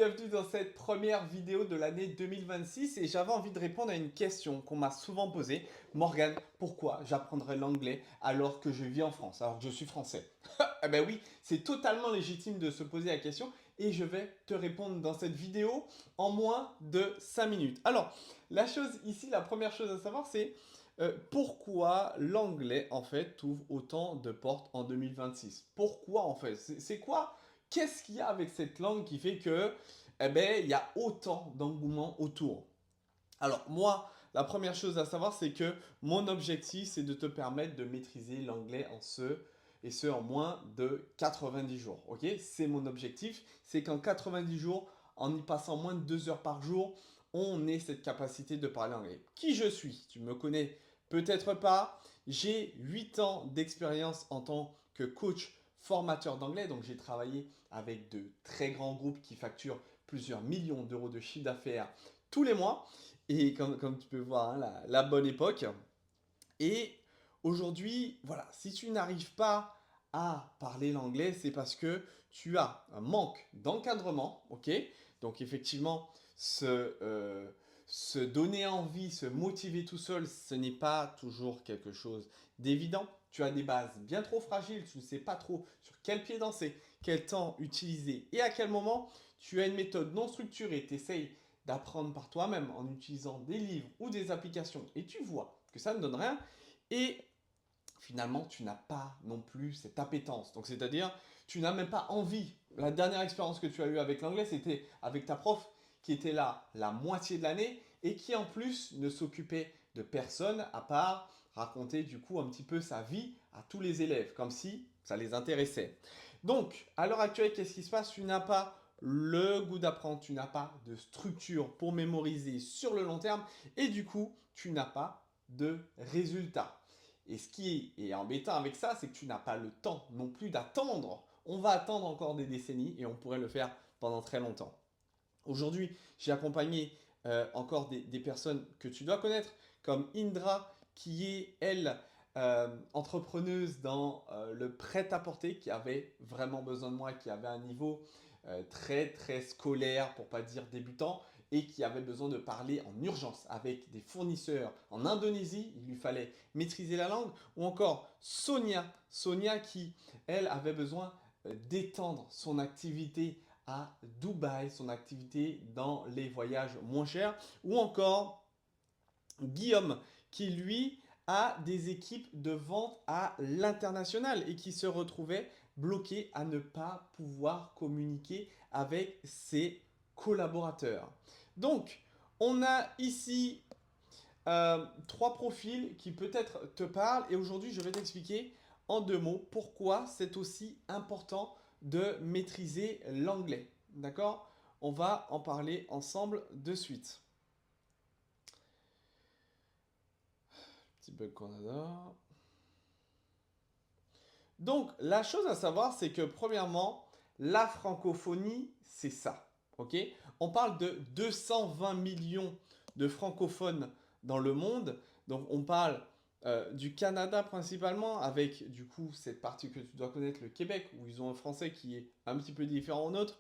Bienvenue dans cette première vidéo de l'année 2026 et j'avais envie de répondre à une question qu'on m'a souvent posée. Morgan, pourquoi j'apprendrais l'anglais alors que je vis en France, alors que je suis français? Eh ben oui, c'est totalement légitime de se poser la question et je vais te répondre dans cette vidéo en moins de 5 minutes. Alors, la chose ici, la première chose à savoir, c'est pourquoi l'anglais en fait ouvre autant de portes en 2026? Pourquoi en fait? C'est quoi? Qu'est-ce qu'il y a avec cette langue qui fait que, eh ben, il y a autant d'engouement autour? Alors moi, la première chose à savoir, c'est que mon objectif, c'est de te permettre de maîtriser l'anglais et ce en moins de 90 jours. Ok? C'est mon objectif, c'est qu'en 90 jours, en y passant moins de 2 heures par jour, on ait cette capacité de parler anglais. Qui je suis? Tu me connais peut-être pas. J'ai 8 ans d'expérience en tant que coach formateur d'anglais, donc j'ai travaillé avec de très grands groupes qui facturent plusieurs millions d'euros de chiffre d'affaires tous les mois. Et comme tu peux voir, hein, la bonne époque. Et aujourd'hui, voilà, si tu n'arrives pas à parler l'anglais, c'est parce que tu as un manque d'encadrement, ok? Donc effectivement, se donner envie, se motiver tout seul, ce n'est pas toujours quelque chose d'évident. Tu as des bases bien trop fragiles, tu ne sais pas trop sur quel pied danser, quel temps utiliser et à quel moment. Tu as une méthode non structurée, tu essayes d'apprendre par toi-même en utilisant des livres ou des applications et tu vois que ça ne donne rien et finalement tu n'as pas non plus cette appétence. Donc c'est-à-dire tu n'as même pas envie. La dernière expérience que tu as eue avec l'anglais, c'était avec ta prof qui était là la moitié de l'année et qui en plus ne s'occupait de personne à part raconter du coup un petit peu sa vie à tous les élèves, comme si ça les intéressait. Donc, à l'heure actuelle, qu'est-ce qui se passe? Tu n'as pas le goût d'apprendre, tu n'as pas de structure pour mémoriser sur le long terme et du coup, tu n'as pas de résultats. Et ce qui est embêtant avec ça, c'est que tu n'as pas le temps non plus d'attendre. On va attendre encore des décennies et on pourrait le faire pendant très longtemps. Aujourd'hui, j'ai accompagné encore des personnes que tu dois connaître, comme Indra, qui est, elle, entrepreneuse dans le prêt-à-porter, qui avait vraiment besoin de moi, qui avait un niveau très, très scolaire, pour pas dire débutant, et qui avait besoin de parler en urgence avec des fournisseurs en Indonésie. Il lui fallait maîtriser la langue. Ou encore Sonia qui, elle, avait besoin d'étendre son activité à Dubaï, son activité dans les voyages moins chers, ou encore Guillaume qui lui a des équipes de vente à l'international et qui se retrouvait bloqué à ne pas pouvoir communiquer avec ses collaborateurs. Donc, on a ici trois profils qui peut-être te parlent et aujourd'hui je vais t'expliquer en deux mots pourquoi c'est aussi important de maîtriser l'anglais. D'accord? On va en parler ensemble de suite. Petit bug qu'on adore. Donc, la chose à savoir, c'est que premièrement, la francophonie, c'est ça. Ok? On parle de 220 millions de francophones dans le monde. Donc, on parle du Canada principalement, avec du coup cette partie que tu dois connaître, le Québec, où ils ont un français qui est un petit peu différent au nôtre.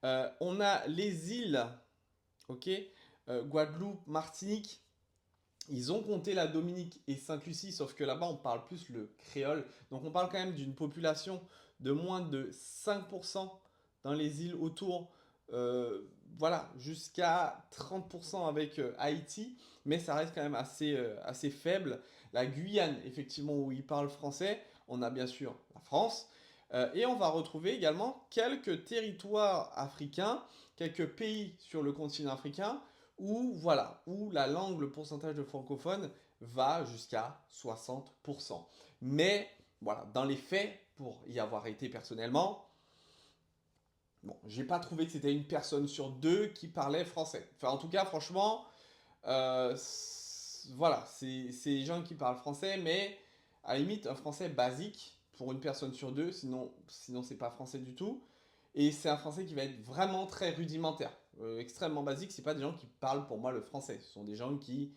On a les îles, ok? Guadeloupe, Martinique. Ils ont compté la Dominique et Sainte-Lucie, sauf que là-bas, on parle plus le créole. Donc, on parle quand même d'une population de moins de 5% dans les îles autour. Voilà, jusqu'à 30% avec Haïti, mais ça reste quand même assez faible. La Guyane, effectivement, où ils parlent français. On a bien sûr la France. Et on va retrouver également quelques territoires africains, quelques pays sur le continent africain où, voilà, où la langue, le pourcentage de francophones va jusqu'à 60%. Mais voilà, dans les faits, pour y avoir été personnellement, bon, j'ai pas trouvé que c'était une personne sur deux qui parlait français. Enfin, en tout cas, franchement, voilà, c'est des gens qui parlent français, mais à la limite, un français basique pour une personne sur deux, sinon c'est pas français du tout. Et c'est un français qui va être vraiment très rudimentaire, extrêmement basique. C'est pas des gens qui parlent pour moi le français. Ce sont des gens qui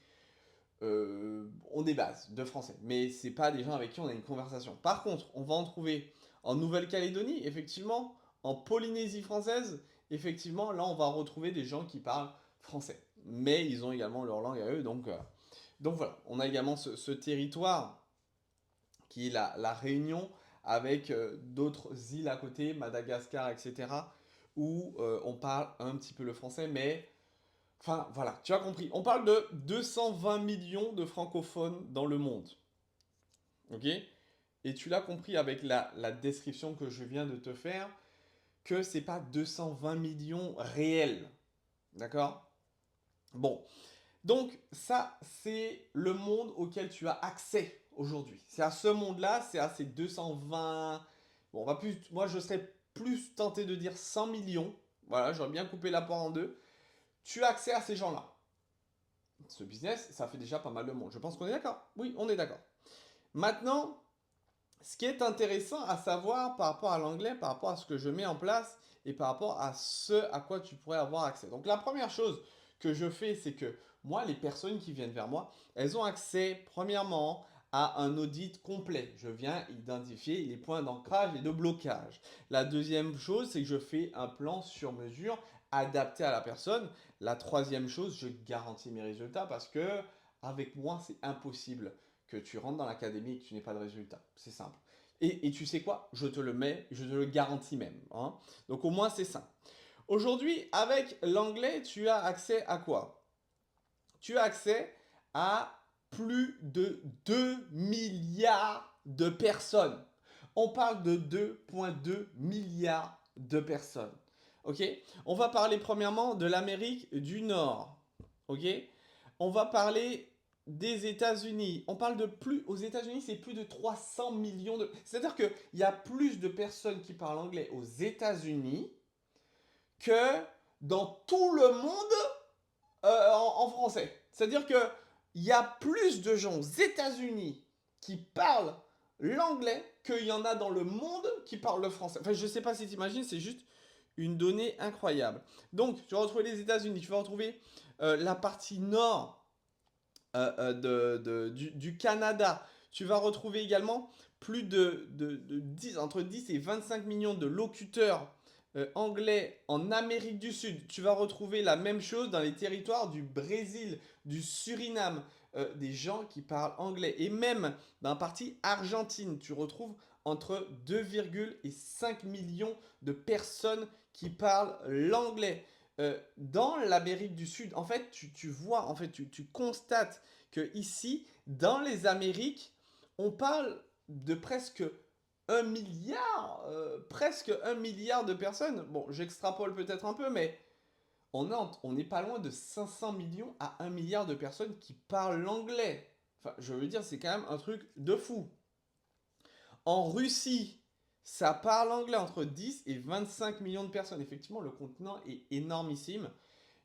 ont des bases de français. Mais c'est pas des gens avec qui on a une conversation. Par contre, on va en trouver en Nouvelle-Calédonie, effectivement, en Polynésie française effectivement, là, on va retrouver des gens qui parlent français. Mais ils ont également leur langue à eux. Donc voilà, on a également ce territoire qui est la Réunion avec d'autres îles à côté, Madagascar, etc., où on parle un petit peu le français, mais enfin voilà, tu as compris. On parle de 220 millions de francophones dans le monde. Ok? Et tu l'as compris avec la description que je viens de te faire, que c'est pas 220 millions réels. D'accord? Bon. Donc ça, c'est le monde auquel tu as accès aujourd'hui. C'est à ce monde-là, c'est à ces 220... Bon, on va plus... Moi, je serais plus tenté de dire 100 millions. Voilà, j'aurais bien coupé la poire en deux. Tu as accès à ces gens-là. Ce business, ça fait déjà pas mal de monde. Je pense qu'on est d'accord. Oui, on est d'accord. Maintenant, ce qui est intéressant à savoir par rapport à l'anglais, par rapport à ce que je mets en place et par rapport à ce à quoi tu pourrais avoir accès. Donc la première chose que je fais, c'est que moi, les personnes qui viennent vers moi, elles ont accès premièrement à un audit complet. Je viens identifier les points d'ancrage et de blocage. La deuxième chose, c'est que je fais un plan sur mesure adapté à la personne. La troisième chose, je garantis mes résultats parce que avec moi, c'est impossible que tu rentres dans l'académie et que tu n'aies pas de résultats. C'est simple. Et tu sais quoi? Je te le mets, je te le garantis même. Hein. Donc au moins c'est simple. Aujourd'hui, avec l'anglais, tu as accès à quoi? Tu as accès à plus de 2 milliards de personnes. On parle de 2,2 milliards de personnes. Ok? On va parler premièrement de l'Amérique du Nord. Ok? On va parler des États-Unis. On parle de plus. Aux États-Unis, c'est plus de 300 millions de. C'est-à-dire qu'il y a plus de personnes qui parlent anglais aux États-Unis que dans tout le monde en français. C'est-à-dire qu'il y a plus de gens aux États-Unis qui parlent l'anglais qu'il y en a dans le monde qui parlent le français. Enfin, je ne sais pas si tu imagines, c'est juste une donnée incroyable. Donc, tu vas retrouver les États-Unis, tu vas retrouver la partie nord du Canada. Tu vas retrouver également plus de 10, entre 10 et 25 millions de locuteurs anglais en Amérique du Sud. Tu vas retrouver la même chose dans les territoires du Brésil, du Suriname, des gens qui parlent anglais. Et même dans la partie Argentine, tu retrouves entre 2,5 millions de personnes qui parlent l'anglais. Dans l'Amérique du Sud, en fait, tu vois, en fait, tu constates que ici, dans les Amériques, on parle de presque 1 milliard, presque 1 milliard de personnes. Bon, j'extrapole peut-être un peu, mais on n'est pas loin de 500 millions à 1 milliard de personnes qui parlent l'anglais. Enfin, je veux dire, c'est quand même un truc de fou. En Russie, ça parle anglais entre 10 et 25 millions de personnes. Effectivement, le continent est énormissime.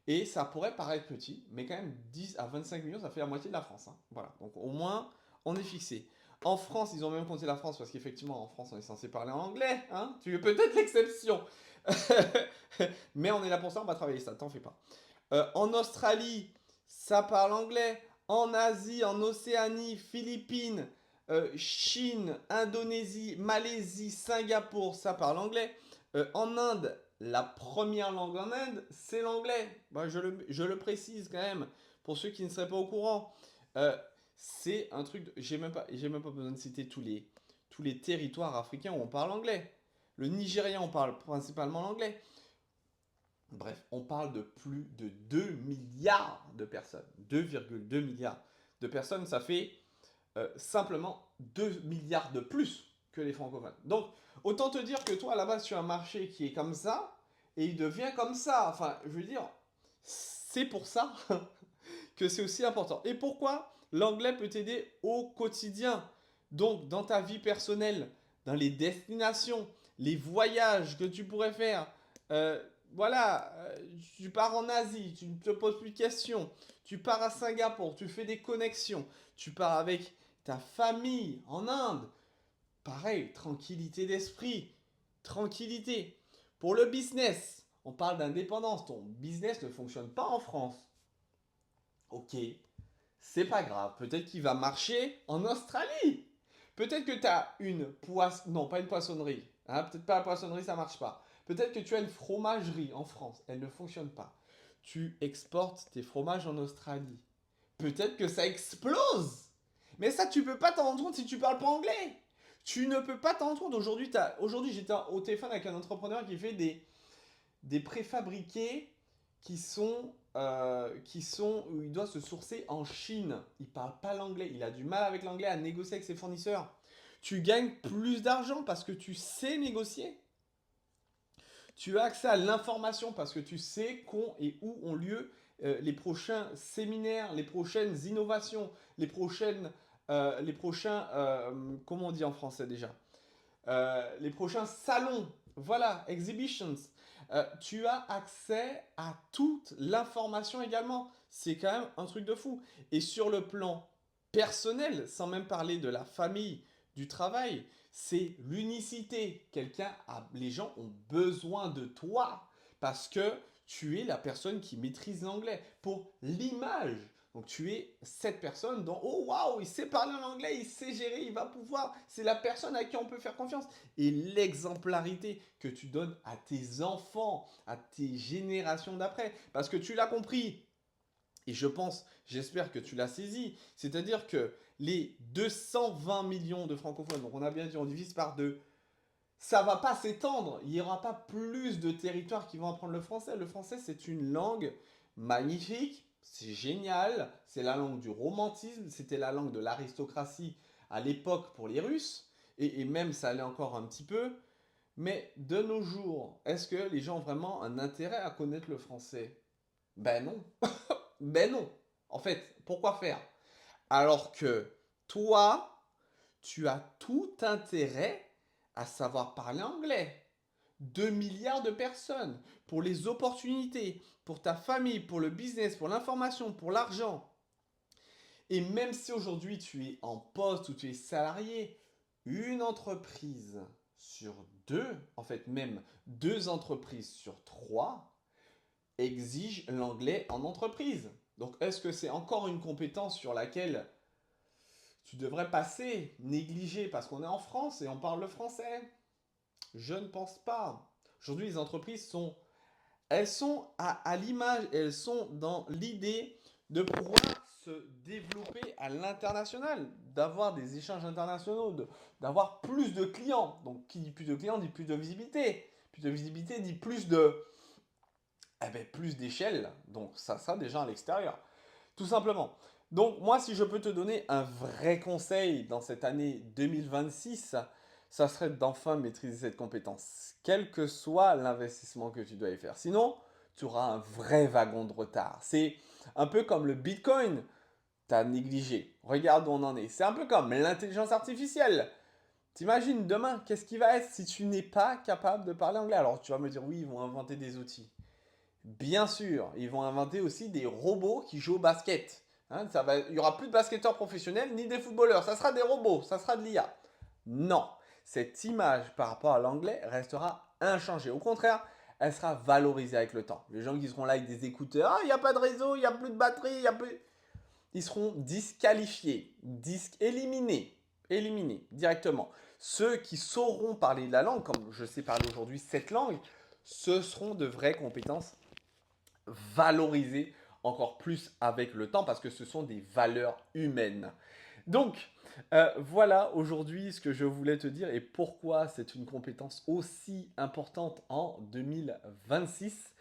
Et ça pourrait paraître petit, mais quand même 10 à 25 millions, ça fait la moitié de la France. Hein. Voilà, donc au moins, on est fixé. En France, ils ont même compté la France, parce qu'effectivement, en France, on est censé parler en anglais. Hein, tu es peut-être l'exception. Mais on est là pour ça, on va travailler ça, t'en fais pas. En Australie, ça parle anglais. En Asie, en Océanie, Philippines, Chine, Indonésie, Malaisie, Singapour, ça parle anglais. En Inde, la première langue en Inde, c'est l'anglais. Bah, je le précise quand même, pour ceux qui ne seraient pas au courant. C'est un truc... J'ai même pas besoin de citer tous les territoires africains où on parle anglais. Le Nigérian, on parle principalement l'anglais. Bref, on parle de plus de 2 milliards de personnes. 2,2 milliards de personnes, ça fait simplement 2 milliards de plus que les francophones. Donc, autant te dire que toi, à la base, tu as un marché qui est comme ça, et il devient comme ça. Enfin, je veux dire, c'est pour ça que c'est aussi important. Et pourquoi l'anglais peut t'aider au quotidien? Donc, dans ta vie personnelle, dans les destinations, les voyages que tu pourrais faire, voilà, tu pars en Asie, tu ne te poses plus de questions, tu pars à Singapour, tu fais des connexions, tu pars avec ta famille en Inde, pareil, tranquillité d'esprit, tranquillité. Pour le business, on parle d'indépendance, ton business ne fonctionne pas en France. Ok, c'est pas grave, peut-être qu'il va marcher en Australie. Peut-être que tu as une poissonnerie, non pas une poissonnerie, hein, peut-être pas la poissonnerie, ça marche pas. Peut-être que tu as une fromagerie en France, elle ne fonctionne pas. Tu exportes tes fromages en Australie. Peut-être que ça explose. Mais ça, tu peux pas t'en rendre compte si tu parles pas anglais. Tu ne peux pas t'en rendre compte. Aujourd'hui, j'étais au téléphone avec un entrepreneur qui fait des préfabriqués où il doit se sourcer en Chine. Il parle pas l'anglais. Il a du mal avec l'anglais à négocier avec ses fournisseurs. Tu gagnes plus d'argent parce que tu sais négocier. Tu as accès à l'information parce que tu sais quand et où ont lieu les prochains séminaires, les prochaines innovations, les prochains, comment on dit en français déjà, les prochains salons, voilà, exhibitions. Tu as accès à toute l'information également. C'est quand même un truc de fou. Et sur le plan personnel, sans même parler de la famille, du travail, c'est l'unicité. Les gens ont besoin de toi parce que tu es la personne qui maîtrise l'anglais pour l'image. Donc tu es cette personne dont, oh waouh, il sait parler en anglais, il sait gérer, il va pouvoir, c'est la personne à qui on peut faire confiance. Et l'exemplarité que tu donnes à tes enfants, à tes générations d'après, parce que tu l'as compris, et j'espère que tu l'as saisi, c'est-à-dire que les 220 millions de francophones, donc on a bien dit, on divise par deux, ça va pas s'étendre. Il n'y aura pas plus de territoires qui vont apprendre le français. Le français, c'est une langue magnifique, c'est génial, c'est la langue du romantisme, c'était la langue de l'aristocratie à l'époque pour les Russes, et même ça allait encore un petit peu. Mais de nos jours, est-ce que les gens ont vraiment un intérêt à connaître le français? Ben non. Ben non. En fait, pourquoi faire? Alors que toi, tu as tout intérêt à savoir parler anglais. 2 milliards de personnes, pour les opportunités, pour ta famille, pour le business, pour l'information, pour l'argent. Et même si aujourd'hui tu es en poste ou tu es salarié, une entreprise sur deux, en fait même 2 entreprises sur 3, exigent l'anglais en entreprise. Donc est-ce que c'est encore une compétence sur laquelle tu devrais passer, négliger, parce qu'on est en France et on parle le français? Je ne pense pas. Aujourd'hui, les entreprises elles sont à l'image, elles sont dans l'idée de pouvoir se développer à l'international, d'avoir des échanges internationaux, d'avoir plus de clients. Donc, qui dit plus de clients dit plus de visibilité. Plus de visibilité dit plus d'échelle. Donc, ça déjà à l'extérieur. Tout simplement. Donc, moi, si je peux te donner un vrai conseil dans cette année 2026, ça serait d'enfin maîtriser cette compétence, quel que soit l'investissement que tu dois y faire. Sinon, tu auras un vrai wagon de retard. C'est un peu comme le Bitcoin, tu as négligé. Regarde où on en est. C'est un peu comme l'intelligence artificielle. T'imagines demain, qu'est-ce qui va être si tu n'es pas capable de parler anglais? Alors tu vas me dire, oui, ils vont inventer des outils. Bien sûr, ils vont inventer aussi des robots qui jouent au basket. Hein, il n'y aura plus de basketteurs professionnels ni des footballeurs. Ça sera des robots, ça sera de l'IA. Non, cette image par rapport à l'anglais restera inchangée. Au contraire, elle sera valorisée avec le temps. Les gens qui seront là avec des écouteurs, ah, il n'y a pas de réseau, il n'y a plus de batterie, il y a plus... Ils seront disqualifiés, éliminés directement. Ceux qui sauront parler la langue, comme je sais parler aujourd'hui cette langue, ce seront de vraies compétences valorisées encore plus avec le temps parce que ce sont des valeurs humaines. Donc, voilà aujourd'hui ce que je voulais te dire et pourquoi c'est une compétence aussi importante en 2026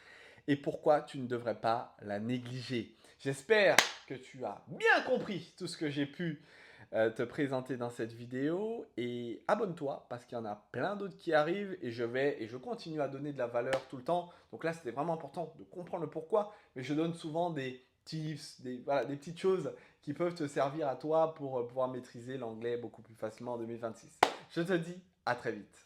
et pourquoi tu ne devrais pas la négliger. J'espère que tu as bien compris tout ce que j'ai pu te présenter dans cette vidéo et abonne-toi parce qu'il y en a plein d'autres qui arrivent et je continue à donner de la valeur tout le temps. Donc là, c'était vraiment important de comprendre le pourquoi, mais je donne souvent des tips, des petites choses qui peuvent te servir à toi pour pouvoir maîtriser l'anglais beaucoup plus facilement en 2026. Je te dis à très vite.